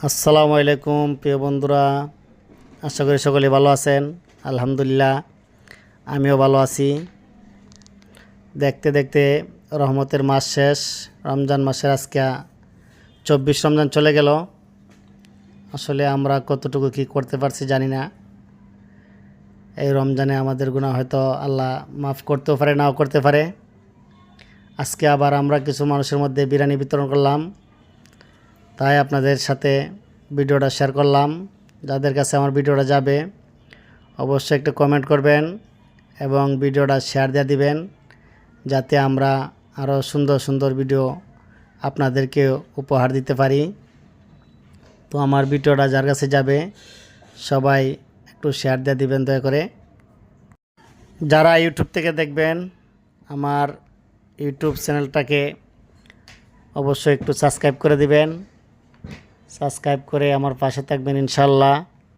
আসসালামু আলাইকুম প্রিয় বন্ধুরা, আশা করি সকলে ভালো আছেন। আলহামদুলিল্লাহ আমিও ভালো আছি। দেখতে দেখতে রহমতের মাস শেষ, রমজান মাসের আজকে 24 রমজান চলে গেল। আসলে আমরা কতটুকু কি করতে পারছি জানি না। এই রমজানে আমাদের গুনাহ হয়তো আল্লাহ মাফ করতেও পারে, নাও করতে পারে। আজকে আবার আমরা কিছু মানুষের মধ্যে বিরিয়ানি বিতরণ করলাম, তাই আপনাদের সাথে ভিডিওটা শেয়ার করলাম। যাদের কাছে আমার ভিডিওটা যাবে অবশ্যই একটা কমেন্ট করবেন এবং ভিডিওটা শেয়ার দিয়ে দিবেন, যাতে আমরা আরও সুন্দর সুন্দর ভিডিও আপনাদেরকে উপহার দিতে পারি। তো আমার ভিডিওটা যার কাছে যাবে সবাই একটু শেয়ার দিয়ে দিবেন দয়া করে। যারা ইউটিউব থেকে দেখবেন আমার ইউটিউব চ্যানেলটাকে অবশ্যই একটু সাবস্ক্রাইব করে দিবেন। সাবস্ক্রাইব করে আমার পাশে থাকবেন ইনশাল্লাহ।